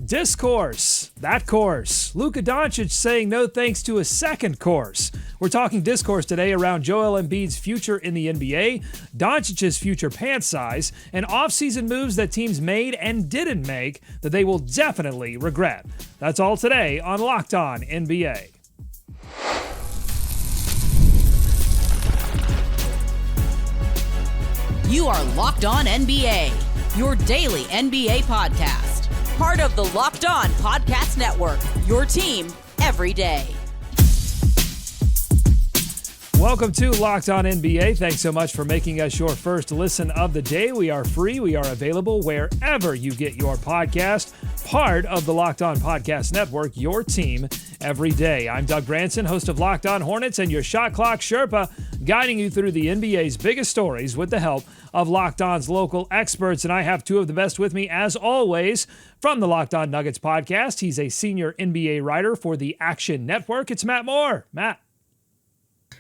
Discourse, that course. Luka Doncic saying no thanks to a second course. We're talking discourse today around Joel Embiid's future in the NBA, Doncic's future pant size, and offseason moves that teams made and didn't make that they will definitely regret. That's all today on Locked On NBA. You are Locked On NBA, your daily NBA podcast. Part of the Locked On Podcast Network, your team every day. Welcome to Locked On NBA. Thanks so much for making us your first listen of the day. We are free. We are available wherever you get your podcast. Part of the Locked On Podcast Network, your team every day. I'm Doug Branson, host of Locked On Hornets and your Shot Clock Sherpa, guiding you through the NBA's biggest stories with the help of Locked On's local experts. And I have two of the best with me, as always, from the Locked On Nuggets podcast. He's a senior NBA writer for the Action Network. It's Matt Moore. Matt.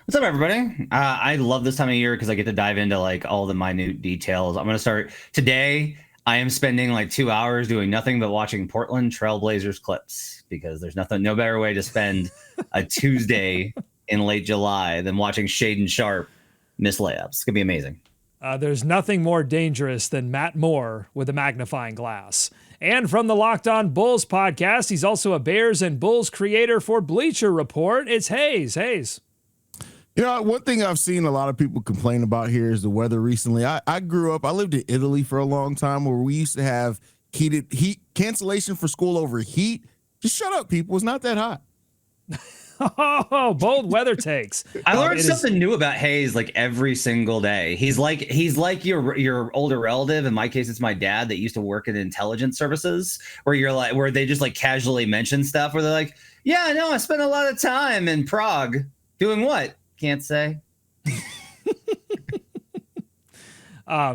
What's up, everybody? I love this time of year because I get to dive into like all the minute details. I'm going to start today. I am spending like 2 hours doing nothing but watching Portland Trailblazers clips because there's no better way to spend a Tuesday in late July than watching Shaedon Sharpe miss layups. It's going to be amazing. There's nothing more dangerous than Matt Moore with a magnifying glass. And from the Locked On Bulls podcast, he's also a Bears and Bulls creator for Bleacher Report. It's Hayes. Hayes. You know, one thing I've seen a lot of people complain about here is the weather recently. I lived in Italy for a long time where we used to have heat cancellation for school over heat. Just shut up, people. It's not that hot. Oh, bold weather takes. I learned something new about Hayes like every single day. He's like your older relative. In my case, it's my dad that used to work in intelligence services, where they just like casually mention stuff where they're like, yeah, no, I spent a lot of time in Prague doing what? Can't say.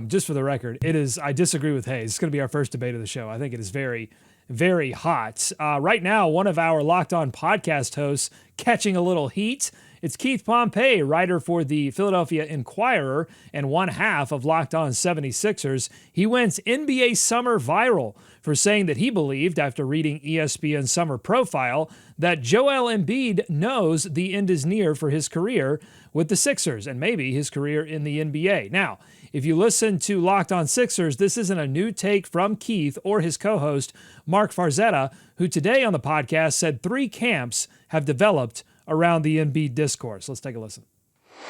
Just for the record, I disagree with Hayes. It's going to be our first debate of the show. I think it is very, very hot. Right now, one of our Locked On podcast hosts catching a little heat. It's Keith Pompey, writer for the Philadelphia Inquirer and one half of Locked On 76ers. He went NBA Summer viral for saying that he believed, after reading ESPN's Summer Profile, that Joel Embiid knows the end is near for his career with the Sixers and maybe his career in the NBA. Now, if you listen to Locked On Sixers, this isn't a new take from Keith or his co-host, Mark Farzetta, who today on the podcast said 3 camps have developed around the Embiid discourse. Let's take a listen.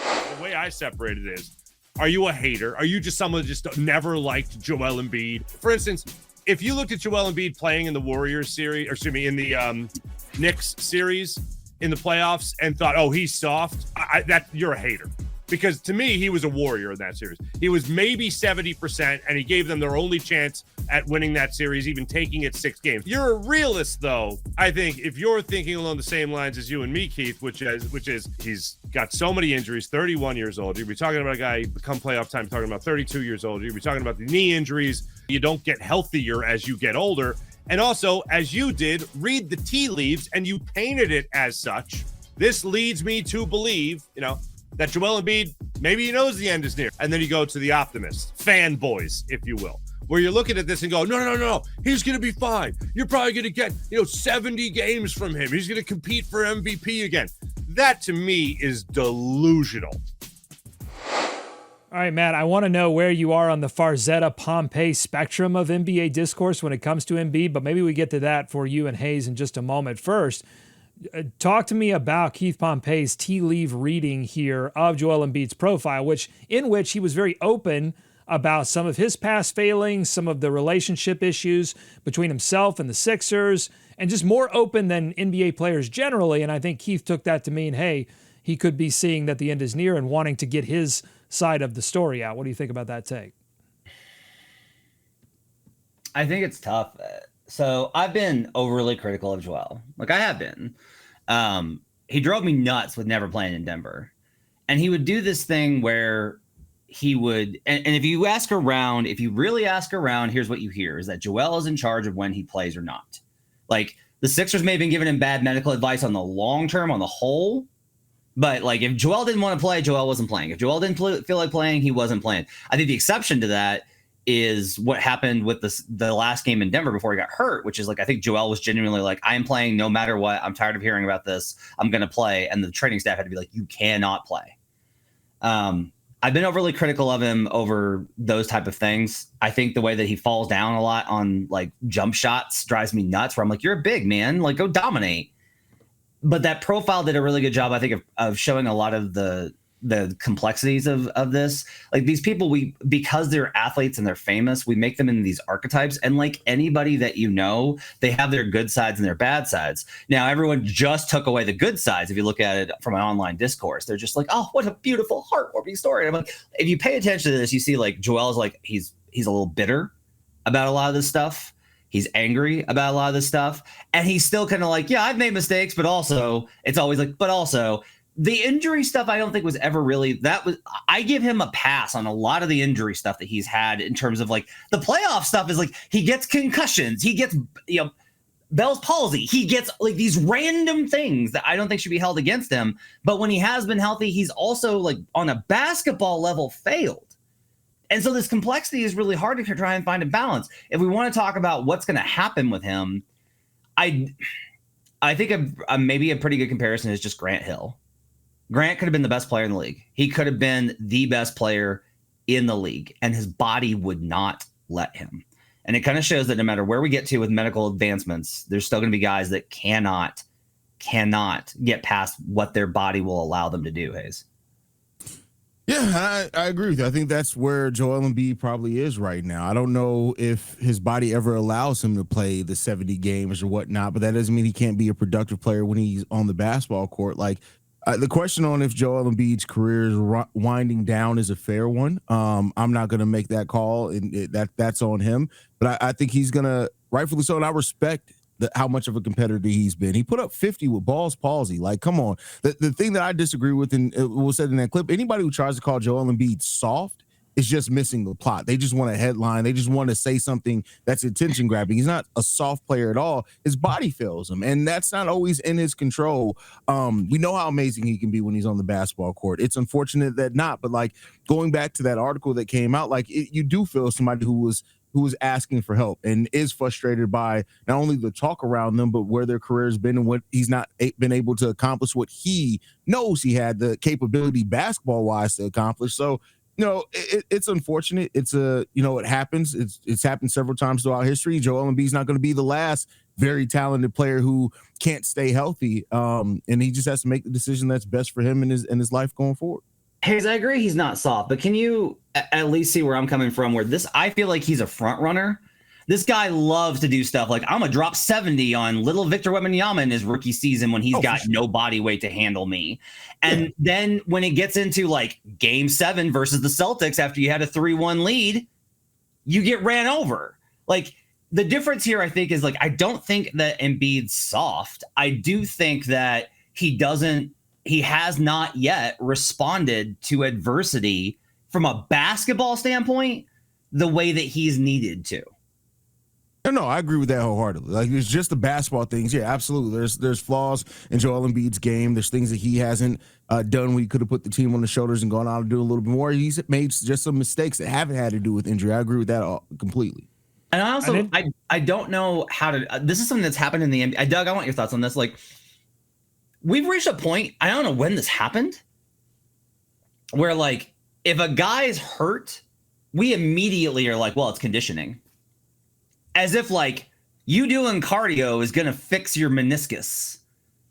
The way I separate it is, are you a hater? Are you just someone that just never liked Joel Embiid? For instance, if you looked at Joel Embiid playing in the Warriors series, or excuse me, in the Knicks series in the playoffs and thought, oh, he's soft, you're a hater. Because to me, he was a warrior in that series. He was maybe 70%, and he gave them their only chance at winning that series, even taking it 6 games. You're a realist, though. I think if you're thinking along the same lines as you and me, Keith, which is he's got so many injuries, 31 years old. You'd be talking about a guy, come playoff time, talking about 32 years old. You'd be talking about the knee injuries. You don't get healthier as you get older. And also, as you did, read the tea leaves, and you painted it as such. This leads me to believe, that Joel Embiid, maybe he knows the end is near. And then you go to the optimists, fanboys, if you will, where you're looking at this and go, no, he's going to be fine. You're probably going to get, 70 games from him. He's going to compete for MVP again. That, to me, is delusional. All right, Matt, I want to know where you are on the Farzetta-Pompey spectrum of NBA discourse when it comes to Embiid, but maybe we get to that for you and Hayes in just a moment. First, talk to me about Keith Pompey's tea leaf reading here of Joel Embiid's profile, in which he was very open about some of his past failings, some of the relationship issues between himself and the Sixers, and just more open than NBA players generally. And I think Keith took that to mean, hey, he could be seeing that the end is near and wanting to get his side of the story out. What do you think about that take? I think it's tough. So I've been overly critical of Joel. Like I have been. He drove me nuts with never playing in Denver. And he would do this thing where he would, and if you really ask around, here's what you hear is that Joel is in charge of when he plays or not. Like the Sixers may have been giving him bad medical advice on the long term, on the whole. But like if Joel didn't want to play, Joel wasn't playing. If Joel didn't feel like playing, he wasn't playing. I think the exception to that is what happened with the last game in Denver before he got hurt, which is like, I think Joel was genuinely like, I am playing no matter what. I'm tired of hearing about this. I'm going to play. And the training staff had to be like, you cannot play. I've been overly critical of him over those type of things. I think the way that he falls down a lot on like jump shots drives me nuts, where I'm like, you're a big man, like go dominate. But that profile did a really good job, I think, of showing a lot of the complexities of this. Like these people, because they're athletes and they're famous, we make them into these archetypes. And like anybody that you know, they have their good sides and their bad sides. Now, everyone just took away the good sides. If you look at it from an online discourse, they're just like, oh, what a beautiful, heartwarming story. And I'm like, if you pay attention to this, you see like Joel's like, he's a little bitter about a lot of this stuff. He's angry about a lot of this stuff. And he's still kind of like, yeah, I've made mistakes, but also it's always like, but also the injury stuff, I don't think was ever really I give him a pass on a lot of the injury stuff that he's had in terms of like the playoff stuff is like he gets concussions, he gets, Bell's palsy, he gets like these random things that I don't think should be held against him. But when he has been healthy, he's also like on a basketball level failed. And so this complexity is really hard to try and find a balance. If we want to talk about what's going to happen with him, I think maybe a pretty good comparison is just Grant Hill. Grant could have been the best player in the league. He could have been the best player in the league, and his body would not let him. And it kind of shows that no matter where we get to with medical advancements, there's still going to be guys that cannot get past what their body will allow them to do, Hayes. Yeah, I agree with you. I think that's where Joel Embiid probably is right now. I don't know if his body ever allows him to play the 70 games or whatnot, but that doesn't mean he can't be a productive player when he's on the basketball court. Like, the question on if Joel Embiid's career is winding down is a fair one. I'm not going to make that call, and that's on him. But I think he's going to, rightfully so, and I respect how much of a competitor he's been. He put up 50 with Ball's palsy. Like, come on. The thing that I disagree with, and it was said in that clip, anybody who tries to call Joel Embiid soft is just missing the plot. They just want a headline. They just want to say something that's attention grabbing. He's not a soft player at all. His body fails him, and that's not always in his control. We know how amazing he can be when he's on the basketball court. It's unfortunate that not, but like going back to that article that came out, like you do feel somebody who was asking for help and is frustrated by not only the talk around them, but where their career has been and what he's not been able to accomplish, what he knows he had the capability basketball wise to accomplish. So, it's unfortunate. It's it happens. It's happened several times throughout history. Joel Embiid's not going to be the last very talented player who can't stay healthy. And he just has to make the decision that's best for him and his life going forward. Hayes, I agree he's not soft, but can you at least see where I'm coming from? Where I feel like he's a front runner. This guy loves to do stuff like I'm gonna drop 70 on little Victor Wembanyama in his rookie season when he's got no body weight to handle me. And then when it gets into like game 7 versus the Celtics after you had a 3-1 lead, you get ran over. Like the difference here, I think, is like I don't think that Embiid's soft. I do think that he has not yet responded to adversity from a basketball standpoint the way that he's needed to. No, I agree with that wholeheartedly. Like, it's just the basketball things. Yeah, absolutely. There's flaws in Joel Embiid's game. There's things that he hasn't done when he could have put the team on the shoulders and gone out and do a little bit more. He's made just some mistakes that haven't had to do with injury. I agree with that completely. And I also, I don't know how to, this is something that's happened in the NBA. Doug, I want your thoughts on this. Like, we've reached a point, I don't know when this happened, where like, if a guy's hurt, we immediately are like, well, it's conditioning. As if like you doing cardio is going to fix your meniscus.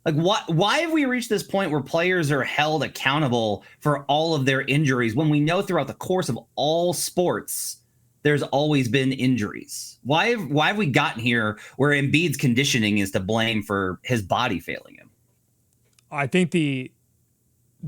Like why have we reached this point where players are held accountable for all of their injuries when we know throughout the course of all sports, there's always been injuries? Why have we gotten here where Embiid's conditioning is to blame for his body failing him? I think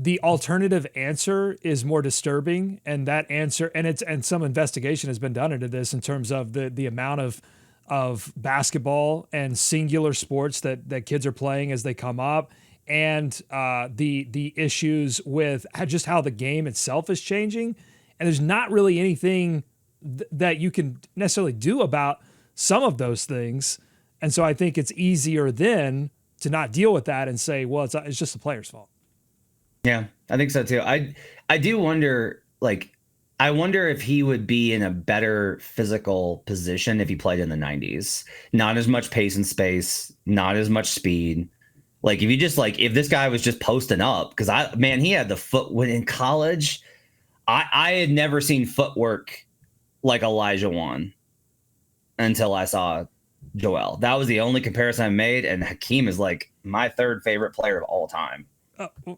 the alternative answer is more disturbing, and that answer, and some investigation has been done into this in terms of the amount of basketball and singular sports that kids are playing as they come up, and the issues with just how the game itself is changing, and there's not really anything that you can necessarily do about some of those things, and so I think it's easier then to not deal with that and say, well, it's just the player's fault. Yeah, I think so too. I do wonder, like, I wonder if he would be in a better physical position if he played in the 90s. Not as much pace and space, not as much speed. Like if you just if this guy was just posting up, because he had the foot when in college. I had never seen footwork like Elijah Wan until I saw Joel. That was the only comparison I made, and Hakeem is like my third favorite player of all time.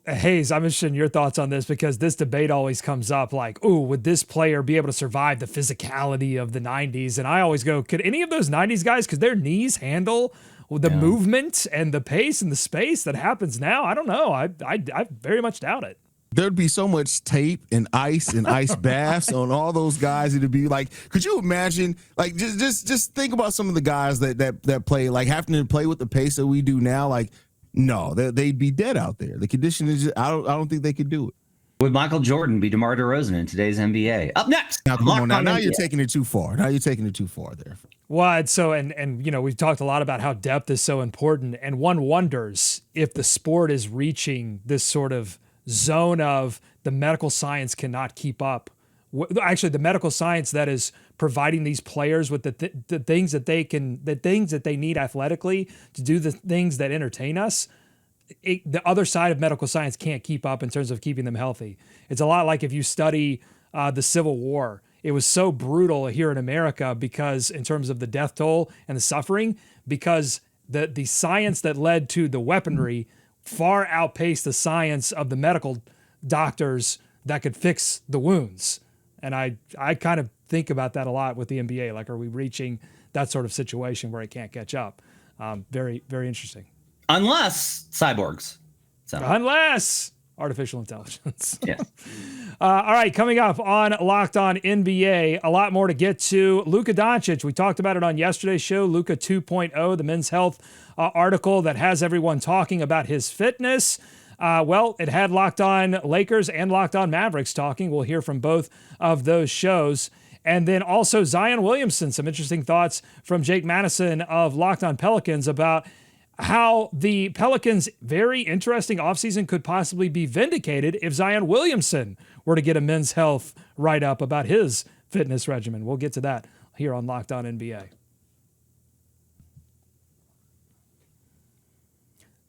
Hayes, I'm interested in your thoughts on this because this debate always comes up like, ooh, would this player be able to survive the physicality of the 90s? And I always go, could any of those 90s guys, could their knees handle the movement and the pace and the space that happens now? I don't know. I very much doubt it. There'd be so much tape and ice baths on all those guys. It'd be like, could you imagine? Like, just think about some of the guys that play, like having to play with the pace that we do now. Like, no, they'd be dead out there. The condition is just, I don't think they could do it. Would Michael Jordan be DeMar DeRozan in today's NBA? Up next. Now, come on now you're taking it too far. Now you're taking it too far there. Well, so and we've talked a lot about how depth is so important, and one wonders if the sport is reaching this sort of zone of the medical science cannot keep up. Actually, the medical science that is providing these players with the things that they need athletically to do the things that entertain us. The other side of medical science can't keep up in terms of keeping them healthy. It's a lot like if you study the Civil War. It was so brutal here in America because in terms of the death toll and the suffering, because the science that led to the weaponry far outpaced the science of the medical doctors that could fix the wounds. And I kind of think about that a lot with the NBA. Like, are we reaching that sort of situation where it can't catch up? Very, very interesting. Unless cyborgs. Unless artificial intelligence. Yes. All right, coming up on Locked On NBA, a lot more to get to. Luka Doncic, we talked about it on yesterday's show, LUKA 2.0, the men's health article that has everyone talking about his fitness. Well, it had Locked On Lakers and Locked On Mavericks talking. We'll hear from both of those shows. And then also Zion Williamson, some interesting thoughts from Jake Madison of Locked On Pelicans about how the Pelicans' very interesting offseason could possibly be vindicated if Zion Williamson were to get a men's health write-up about his fitness regimen. We'll get to that here on Locked On NBA.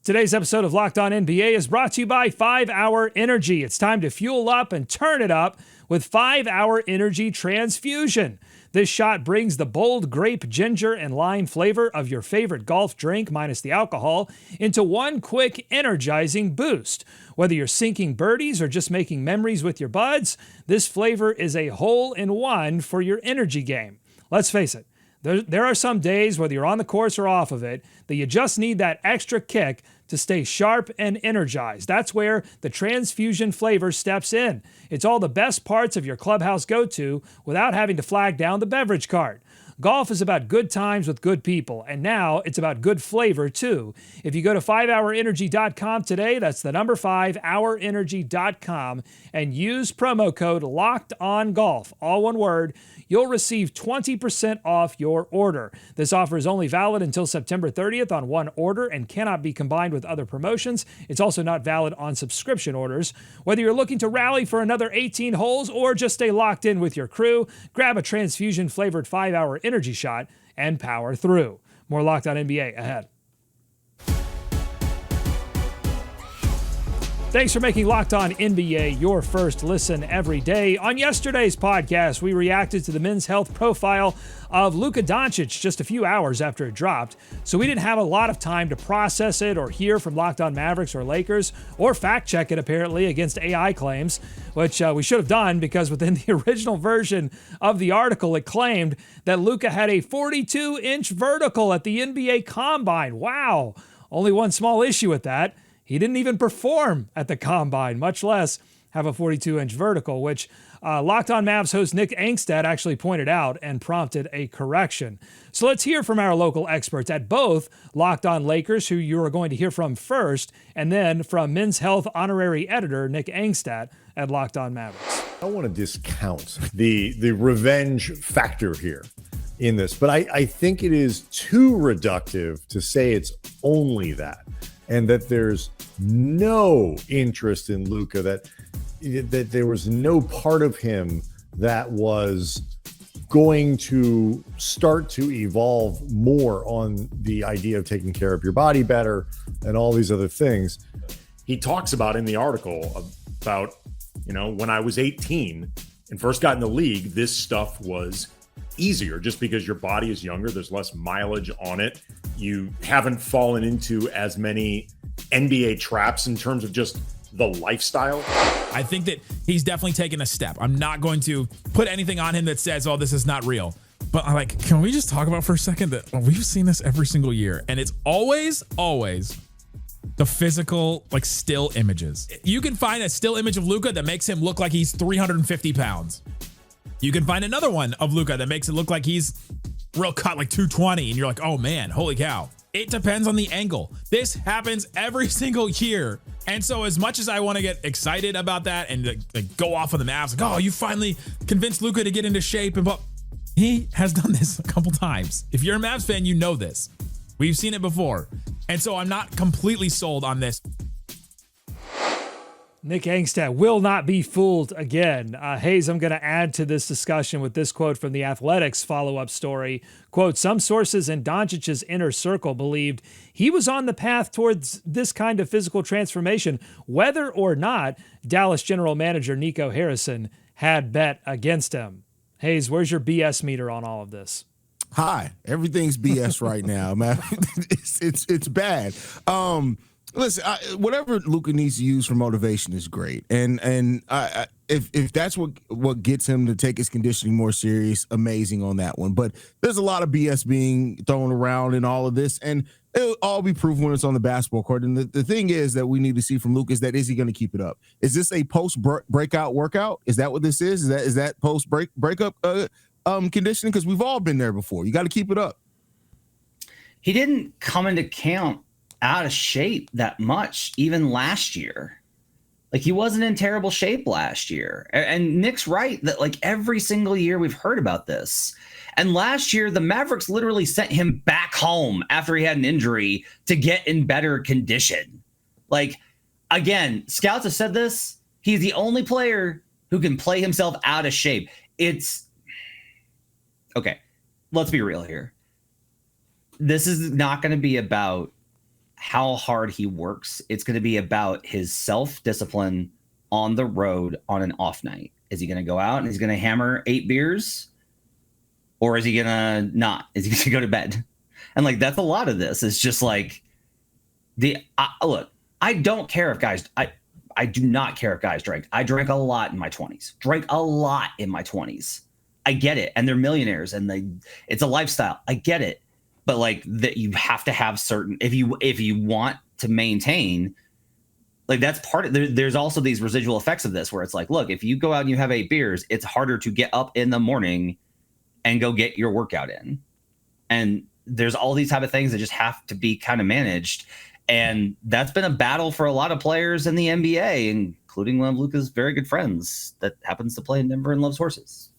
Today's episode of Locked On NBA is brought to you by 5-Hour Energy. It's time to fuel up and turn it up with 5-Hour Energy Transfusion. This shot brings the bold grape, ginger, and lime flavor of your favorite golf drink, minus the alcohol, into one quick, energizing boost. Whether you're sinking birdies or just making memories with your buds, this flavor is a hole-in-one for your energy game. Let's face it, there are some days, whether you're on the course or off of it, that you just need that extra kick to stay sharp and energized. That's where the transfusion flavor steps in. It's all the best parts of your clubhouse go-to without having to flag down the beverage cart. Golf is about good times with good people, and now it's about good flavor too. If you go to 5hourenergy.com today, that's the number 5hourenergy.com, and use promo code LOCKEDONGOLF, all one word, you'll receive 20% off your order. This offer is only valid until September 30th on one order and cannot be combined with other promotions. It's also not valid on subscription orders. Whether you're looking to rally for another 18 holes or just stay locked in with your crew, grab a transfusion-flavored 5-hour energy shot and power through. More Locked On NBA ahead. Thanks for making Locked On NBA your first listen every day. On yesterday's podcast, we reacted to the men's health profile of Luka Doncic just a few hours after it dropped, so we didn't have a lot of time to process it or hear from Locked On Mavericks or Lakers or fact-check it, apparently, against AI claims, which we should have done because within the original version of the article, it claimed that Luka had a 42-inch vertical at the NBA Combine. Wow! Only one small issue with that. He didn't even perform at the Combine, much less have a 42-inch vertical, which Locked On Mavs host Nick Angstad actually pointed out and prompted a correction. So let's hear from our local experts at both Locked On Lakers, who you are going to hear from first, and then from Men's Health honorary editor Nick Angstad at Locked On Mavericks. I don't want to discount the revenge factor here in this, but I think it is too reductive to say it's only that. And that there's no interest in Luka, that there was no part of him that was going to start to evolve more on the idea of taking care of your body better and all these other things. He talks about in the article about, when I was 18 and first got in the league, this stuff was easier just because your body is younger. There's less mileage on it. You haven't fallen into as many NBA traps in terms of just the lifestyle. I think that he's definitely taken a step. I'm not going to put anything on him that says, oh, this is not real. But I'm like, can we just talk about for a second that we've seen this every single year, and it's always the physical, still images. You can find a still image of Luka that makes him look like he's 350 pounds. You can find another one of Luka that makes it look like he's real cut, like 220, and you're like, oh man, holy cow. It depends on the angle. This happens every single year. And so as much as I want to get excited about that and go off on the Mavs, oh, you finally convinced Luka to get into shape, but he has done this a couple times. If you're a Mavs fan, you know this. We've seen it before. And so I'm not completely sold on this. Nick Angstad will not be fooled again. Hayes, I'm going to add to this discussion with this quote from The Athletic's follow-up story. Quote, some sources in Doncic's inner circle believed he was on the path towards this kind of physical transformation, whether or not Dallas general manager Nico Harrison had bet against him. Hayes, where's your BS meter on all of this? High. Everything's BS right now, man. It's bad. Listen, whatever Luka needs to use for motivation is great, and if that's what gets him to take his conditioning more serious, amazing on that one. But there's a lot of BS being thrown around in all of this, and it'll all be proven when it's on the basketball court. And the thing is that we need to see from Luka is he going to keep it up? Is this a post-breakout workout? Is that what this is? Is that post-breakup conditioning? Because we've all been there before. You got to keep it up. He didn't come into camp out of shape that much, even last year. He wasn't in terrible shape last year. And Nick's right that every single year we've heard about this. And last year, the Mavericks literally sent him back home after he had an injury to get in better condition. Again, scouts have said this. He's the only player who can play himself out of shape. It's okay. Let's be real here. This is not going to be about how hard he works. It's going to be about his self-discipline on the road on an off night. Is he going to go out and he's going to hammer 8 beers? Or is he going to not? Is he going to go to bed? And that's a lot of this. It's just look, I don't care if guys, I do not care if guys drink. I drank a lot in my 20s. Drank a lot in my 20s. I get it. And they're millionaires and it's a lifestyle. I get it. But that you have to have certain, if you want to maintain, that's part of, there's also these residual effects of this where it's look, if you go out and you have 8 beers, it's harder to get up in the morning and go get your workout in. And there's all these type of things that just have to be kind of managed. And that's been a battle for a lot of players in the NBA, including one of Luka's very good friends that happens to play in Denver and loves horses.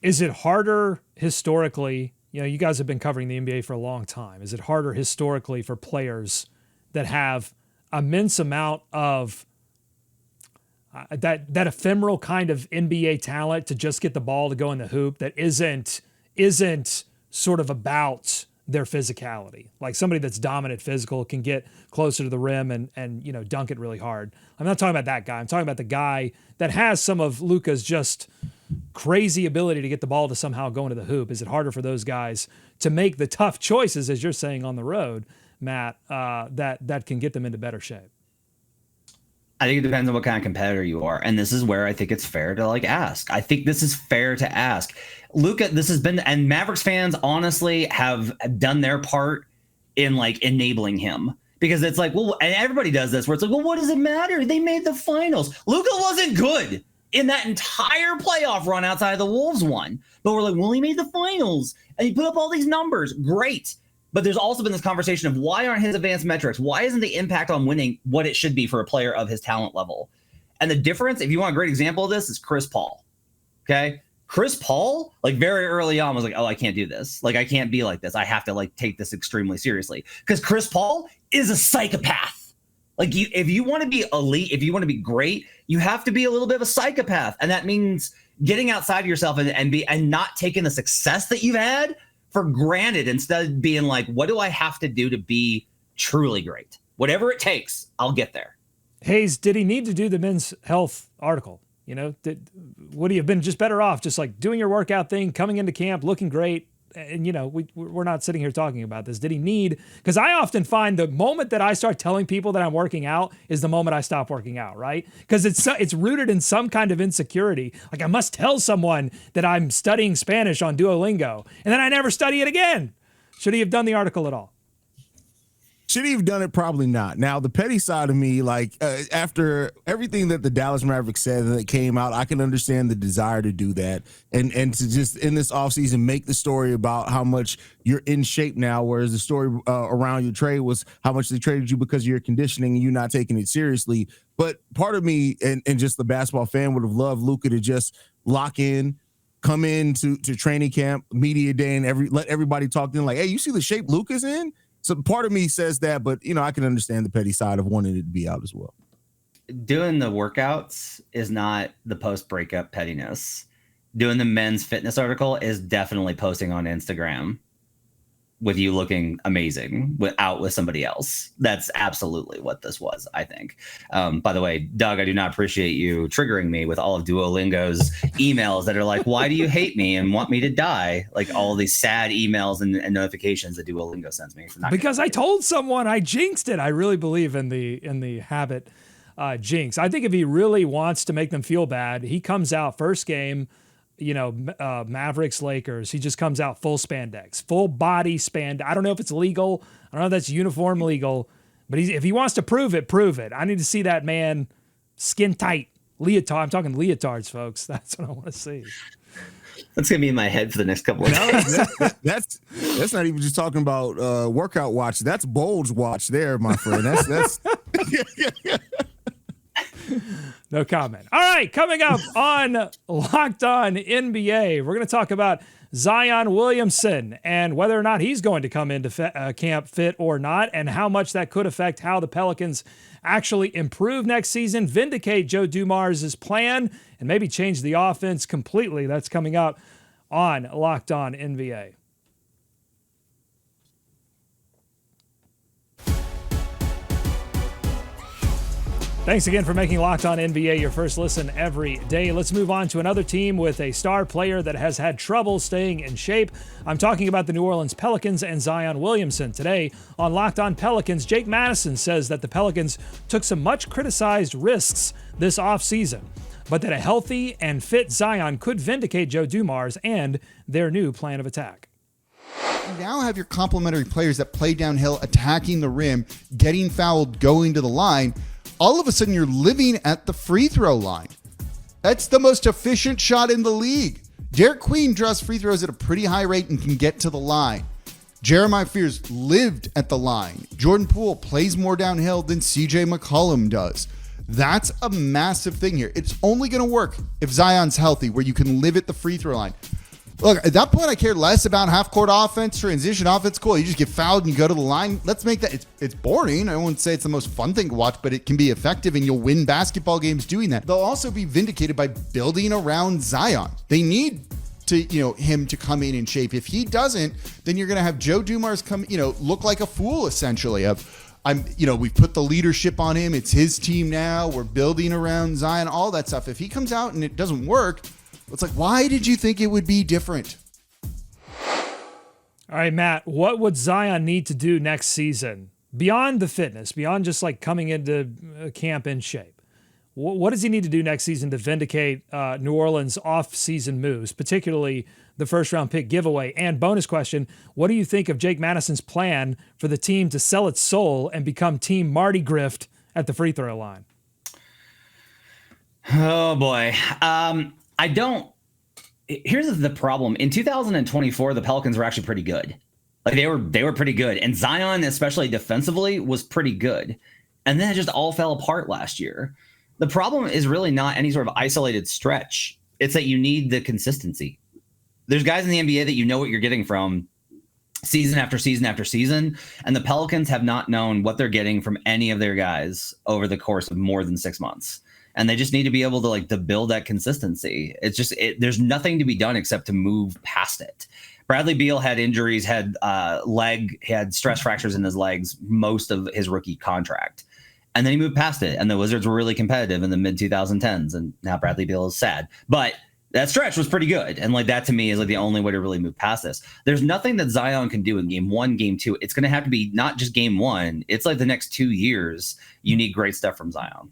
Is it harder historically? You guys have been covering the NBA for a long time. Is it harder historically for players that have immense amount of that ephemeral kind of NBA talent to just get the ball to go in the hoop that isn't sort of about their physicality? Somebody that's dominant physical can get closer to the rim and dunk it really hard. I'm not talking about that guy. I'm talking about the guy that has some of Luka's just crazy ability to get the ball to somehow go into the hoop. Is it harder for those guys to make the tough choices, as you're saying, on the road, Matt, that can get them into better shape? I think it depends on what kind of competitor you are. And this is where I think it's fair to ask. I think this is fair to ask. Luka, this has been, and Mavericks fans honestly have done their part in enabling him. Because it's well, and everybody does this where it's well, what does it matter? They made the finals. Luka wasn't good in that entire playoff run outside of the Wolves one. But we're well, he made the finals and he put up all these numbers. Great. But there's also been this conversation of why aren't his advanced metrics? Why isn't the impact on winning what it should be for a player of his talent level? And the difference, if you want a great example of this, is Chris Paul. Okay. Chris Paul, very early on was oh, I can't do this. I can't be like this. I have to take this extremely seriously. Because Chris Paul is a psychopath. If you want to be elite, if you want to be great, you have to be a little bit of a psychopath. And that means getting outside of yourself and not taking the success that you've had for granted, instead of being like, what do I have to do to be truly great? Whatever it takes, I'll get there. Hayes, did he need to do the men's health article? You know, would he have been just better off just like doing your workout thing, coming into camp, looking great? And, you know, we're not sitting here talking about this. Did he need, because I often find the moment that I start telling people that I'm working out is the moment I stop working out, right? Because it's rooted in some kind of insecurity. Like I must tell someone that I'm studying Spanish on Duolingo, and then I never study it again. Should he have done the article at all? Should he have done it? Probably not. Now, the petty side of me, like after everything that the Dallas Mavericks said that came out, I can understand the desire to do that and to just in this offseason make the story about how much you're in shape now, whereas the story around your trade was how much they traded you because of your conditioning and you not taking it seriously. But part of me and just the basketball fan would have loved Luka to just lock in, come in to training camp, media day, and let everybody talk to him like, hey, you see the shape Luka's in? So part of me says that, but, you know, I can understand the petty side of wanting it to be out as well. Doing the workouts is not the post-breakup pettiness. Doing the men's fitness article is definitely posting on Instagram with you looking amazing out with somebody else. That's absolutely what this was, I think. By the way, Doug, I do not appreciate you triggering me with all of Duolingo's emails that are like, why do you hate me and want me to die? Like all these sad emails and notifications that Duolingo sends me. Because I told someone I jinxed it. I really believe in the habit jinx. I think if he really wants to make them feel bad, he comes out first game, you know, Mavericks, Lakers. He just comes out full spandex, full body spandex. I don't know if it's legal. I don't know if that's uniform legal, but if he wants to prove it, prove it. I need to see that man skin tight leotard. I'm talking leotards, folks. That's what I want to see. That's going to be in my head for the next couple of days. That's not even just talking about workout watch. That's bulge watch there, my friend. That's No comment. All right, coming up on Locked On NBA, we're going to talk about Zion Williamson and whether or not he's going to come into camp fit or not, and how much that could affect how the Pelicans actually improve next season, vindicate Joe Dumars' plan, and maybe change the offense completely. That's coming up on Locked On NBA. Thanks again for making Locked On NBA your first listen every day. Let's move on to another team with a star player that has had trouble staying in shape. I'm talking about the New Orleans Pelicans and Zion Williamson. Today on Locked On Pelicans, Jake Madison says that the Pelicans took some much criticized risks this offseason, but that a healthy and fit Zion could vindicate Joe Dumars and their new plan of attack. You now have your complementary players that play downhill, attacking the rim, getting fouled, going to the line. All of a sudden, you're living at the free throw line. That's the most efficient shot in the league. Derek Queen draws free throws at a pretty high rate and can get to the line. Jeremiah Fears lived at the line. Jordan Poole plays more downhill than CJ McCollum does. That's a massive thing here. It's only going to work if Zion's healthy, where you can live at the free throw line. Look, at that point, I care less about half-court offense, transition offense. Cool, you just get fouled and you go to the line. Let's make that. It's boring. I wouldn't say it's the most fun thing to watch, but it can be effective, and you'll win basketball games doing that. They'll also be vindicated by building around Zion. They need to, him to come in shape. If he doesn't, then you're going to have Joe Dumars come, look like a fool, essentially. We've put the leadership on him. It's his team now. We're building around Zion, all that stuff. If he comes out and it doesn't work, it's like, why did you think it would be different? All right, Matt, what would Zion need to do next season beyond the fitness, beyond just like coming into camp in shape? What does he need to do next season to vindicate New Orleans off-season moves, particularly the first-round pick giveaway? And bonus question, what do you think of Jake Madison's plan for the team to sell its soul and become Team Marty Grift at the free throw line? Oh, boy. Here's the problem. In 2024, the Pelicans were actually pretty good. Like they were pretty good. And Zion, especially defensively, was pretty good. And then it just all fell apart last year. The problem is really not any sort of isolated stretch. It's that you need the consistency. There's guys in the NBA that you know what you're getting from season after season after season. And the Pelicans have not known what they're getting from any of their guys over the course of more than 6 months. and they just need to be able to to build that consistency. It's just there's nothing to be done except to move past it. Bradley Beal had injuries, had stress fractures in his legs most of his rookie contract. And then he moved past it, and the Wizards were really competitive in the mid 2010s, and now Bradley Beal is sad. But that stretch was pretty good. And that to me is the only way to really move past this. There's nothing that Zion can do in game 1, game 2. It's going to have to be not just game 1. It's the next 2 years. You need great stuff from Zion.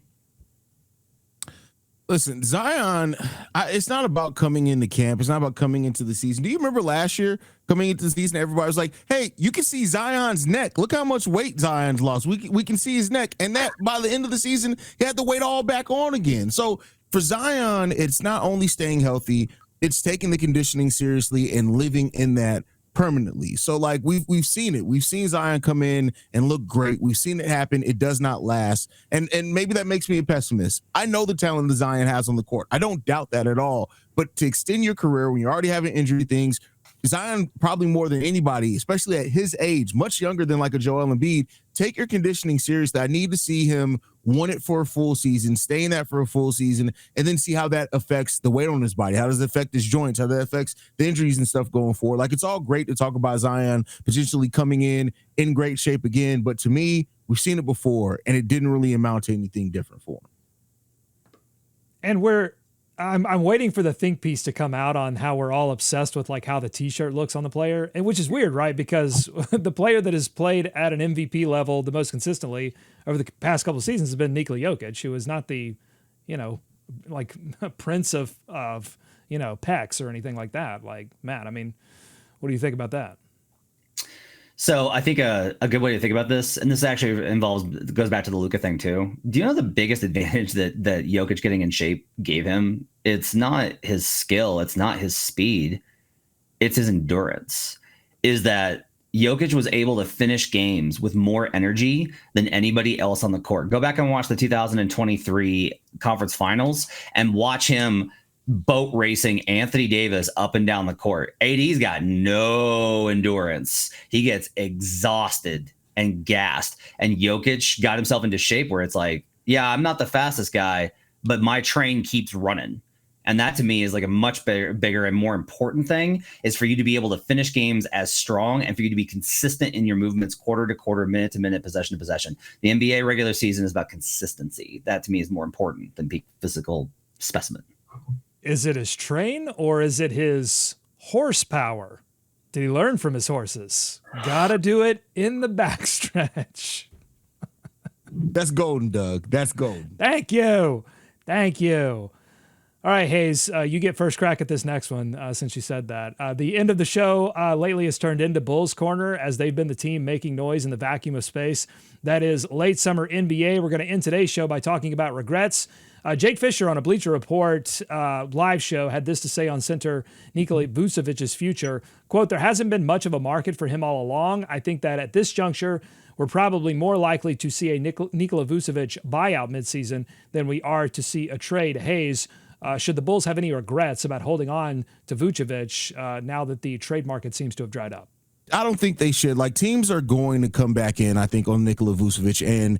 Listen, Zion, it's not about coming into camp. It's not about coming into the season. Do you remember last year coming into the season, everybody was like, hey, you can see Zion's neck. Look how much weight Zion's lost. We can see his neck. And that by the end of the season, he had the weight all back on again. So for Zion, it's not only staying healthy, it's taking the conditioning seriously and living in that permanently. So we've seen it. We've seen Zion come in and look great. We've seen it happen. It does not last. And maybe that makes me a pessimist. I know the talent that Zion has on the court. I don't doubt that at all. But to extend your career when you're already having injury things, Zion probably more than anybody, especially at his age, much younger than a Joel Embiid, take your conditioning seriously. I need to see him want it for a full season, stay in that for a full season, and then see how that affects the weight on his body. How does it affect his joints? How that affects the injuries and stuff going forward. It's all great to talk about Zion potentially coming in great shape again, but to me, we've seen it before, and it didn't really amount to anything different for him. And I'm waiting for the think piece to come out on how we're all obsessed with how the t-shirt looks on the player, and which is weird, right? Because the player that has played at an MVP level the most consistently over the past couple of seasons has been Nikola Jokic, who is not the, prince of pecs or anything like that. Matt, what do you think about that? So I think a good way to think about this, and this actually goes back to the Luka thing too. Do you know the biggest advantage that Jokic getting in shape gave him? It's not his skill. It's not his speed. It's his endurance. Is that Jokic was able to finish games with more energy than anybody else on the court. Go back and watch the 2023 conference finals and watch him boat racing Anthony Davis up and down the court. AD's got no endurance. He gets exhausted and gassed. And Jokic got himself into shape where it's yeah, I'm not the fastest guy, but my train keeps running. And that to me is a much bigger and more important thing, is for you to be able to finish games as strong and for you to be consistent in your movements quarter to quarter, minute to minute, possession to possession. The NBA regular season is about consistency. That to me is more important than peak physical specimen. Is it his train or is it his horsepower? Did he learn from his horses? Gotta do it in the backstretch. That's golden, Doug. That's golden. Thank you. All right, Hayes, you get first crack at this next one since you said that. The end of the show lately has turned into Bulls Corner, as they've been the team making noise in the vacuum of space. That is late summer NBA. We're going to end today's show by talking about regrets. Jake Fisher on a Bleacher Report live show had this to say on center Nikola Vucevic's future. Quote, "There hasn't been much of a market for him all along. I think that at this juncture, we're probably more likely to see a Nikola Vucevic buyout midseason than we are to see a trade." Hayes, should the Bulls have any regrets about holding on to Vucevic now that the trade market seems to have dried up? I don't think they should. Teams are going to come back in, I think, on Nikola Vucevic, and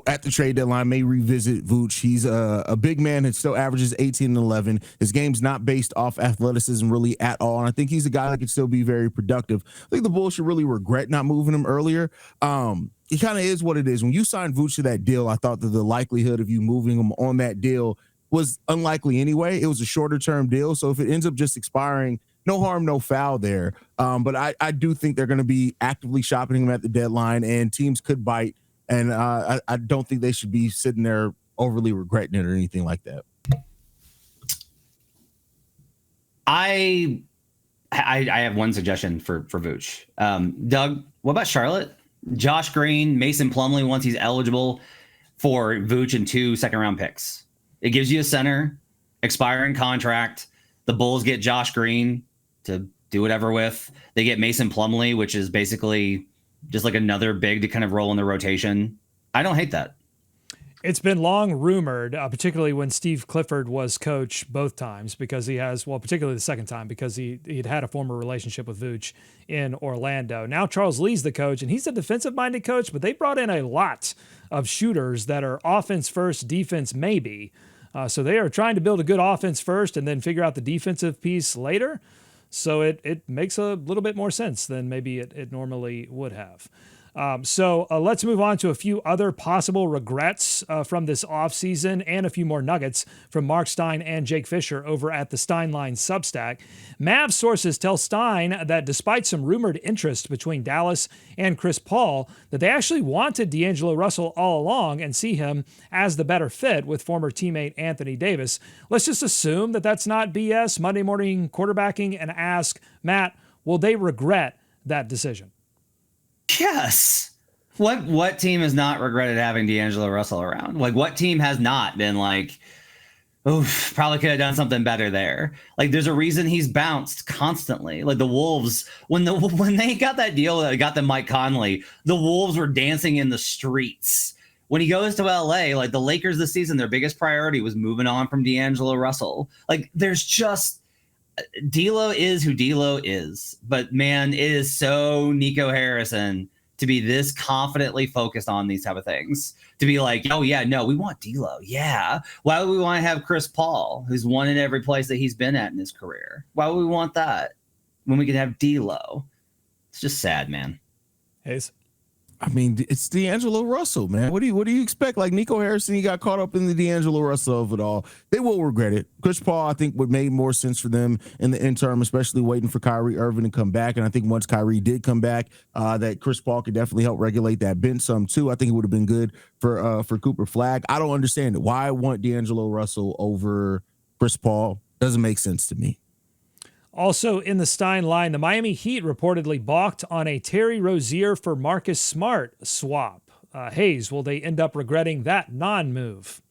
at the trade deadline may revisit Vuce. He's a big man that still averages 18 and 11. His game's not based off athleticism really at all, and I think he's a guy that can still be very productive. I think the Bulls should really regret not moving him earlier. It kind of is what it is. When you signed Vuce to that deal, I thought that the likelihood of you moving him on that deal was unlikely anyway. It was a shorter term deal, so if it ends up just expiring, no harm, no foul there. But I do think they're going to be actively shopping him at the deadline, and teams could bite. And I don't think they should be sitting there overly regretting it or anything like that. I have one suggestion for Vooch. Doug, what about Charlotte? Josh Green, Mason Plumlee, once he's eligible for Vooch and 2 second-round picks. It gives you a center, expiring contract. The Bulls get Josh Green to do whatever with. They get Mason Plumlee, which is basically just another big to kind of roll in the rotation. I don't hate that. It's been long rumored, particularly when Steve Clifford was coach both times, because he has, well, particularly the second time, because he'd had a former relationship with Vooch in Orlando. Now Charles Lee's the coach, and he's a defensive-minded coach, but they brought in a lot of shooters that are offense first, defense maybe. So they are trying to build a good offense first and then figure out the defensive piece later. So it makes a little bit more sense than maybe it normally would have. So let's move on to a few other possible regrets from this offseason and a few more nuggets from Mark Stein and Jake Fisher over at the Steinline Substack. Mavs sources tell Stein that despite some rumored interest between Dallas and Chris Paul, that they actually wanted DAngelo Russell all along and see him as the better fit with former teammate Anthony Davis. Let's just assume that that's not BS, Monday morning quarterbacking, and ask, Matt, will they regret that decision? Yes. What team has not regretted having DAngelo Russell around? Like, what team has not been like, oof, probably could have done something better there? Like, there's a reason he's bounced constantly. Like the Wolves, when they got that deal that got them Mike Conley, the Wolves were dancing in the streets. When he goes to LA, like the Lakers this season, their biggest priority was moving on from DAngelo Russell. Like, there's just, D'Lo is who D'Lo is, but man, it is so Nico Harrison to be this confidently focused on these type of things. To be like, oh yeah, no, we want D'Lo. Yeah. Why would we want to have Chris Paul, who's won in every place that he's been at in his career? Why would we want that when we could have D'Lo? It's just sad, man. Hayes. I mean, it's DAngelo Russell, man. What do you expect? Like Nico Harrison, he got caught up in the DAngelo Russell of it all. They will regret it. Chris Paul, I think, would make more sense for them in the interim, especially waiting for Kyrie Irving to come back. And I think once Kyrie did come back, that Chris Paul could definitely help regulate that bench some too. I think it would have been good for Cooper Flagg. I don't understand it. Why I want DAngelo Russell over Chris Paul doesn't make sense to me. Also in the Stein line, the Miami Heat reportedly balked on a Terry Rozier for Marcus Smart swap. Hayes, will they end up regretting that non-move?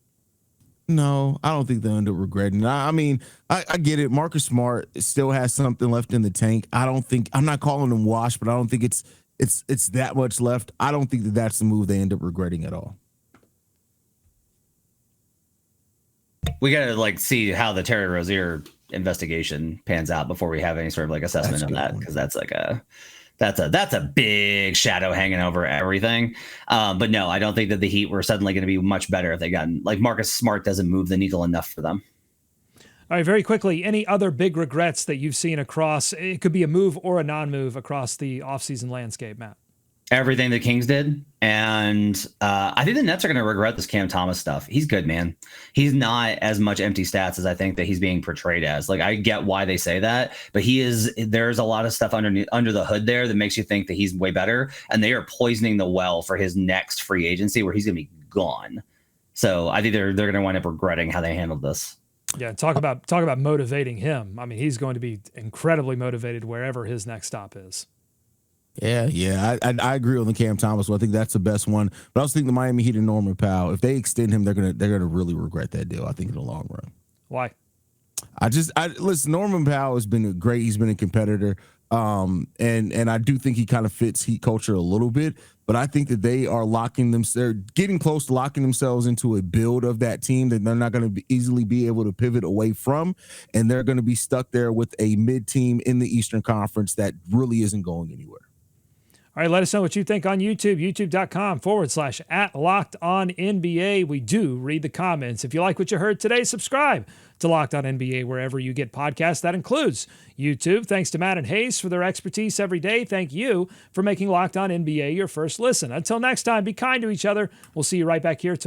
No, I don't think they'll end up regretting it. I mean, I get it. Marcus Smart still has something left in the tank. I'm not calling him washed, but I don't think it's that much left. I don't think that's the move they end up regretting at all. We got to see how the Terry Rozier investigation pans out before we have any sort of assessment on that, because that's that's a big shadow hanging over everything. But no, I don't think that the Heat were suddenly going to be much better if they gotten Marcus Smart doesn't move the needle enough for them. All right, very quickly, any other big regrets that you've seen across, it could be a move or a non-move across the offseason landscape, Matt? Everything the Kings did. And I think the Nets are going to regret this Cam Thomas stuff. He's good, man. He's not as much empty stats as I think that he's being portrayed as. I get why they say that, but there's a lot of stuff under the hood there that makes you think that he's way better. And they are poisoning the well for his next free agency where he's going to be gone. So I think they're going to wind up regretting how they handled this. Yeah, talk about motivating him. I mean, he's going to be incredibly motivated wherever his next stop is. Yeah, I agree on the Cam Thomas. I think that's the best one. But I also think the Miami Heat and Norman Powell, if they extend him, they're gonna really regret that deal, I think, in the long run. Why? Listen, Norman Powell has been great. He's been a competitor. And I do think he kind of fits Heat culture a little bit, but I think that they're getting close to locking themselves into a build of that team that they're not going to easily be able to pivot away from. And they're going to be stuck there with a mid team in the Eastern Conference that really isn't going anywhere. All right, let us know what you think on YouTube, youtube.com/@LockedOnNBA. We do read the comments. If you like what you heard today, subscribe to Locked On NBA wherever you get podcasts. That includes YouTube. Thanks to Matt and Hayes for their expertise every day. Thank you for making Locked On NBA your first listen. Until next time, be kind to each other. We'll see you right back here tomorrow.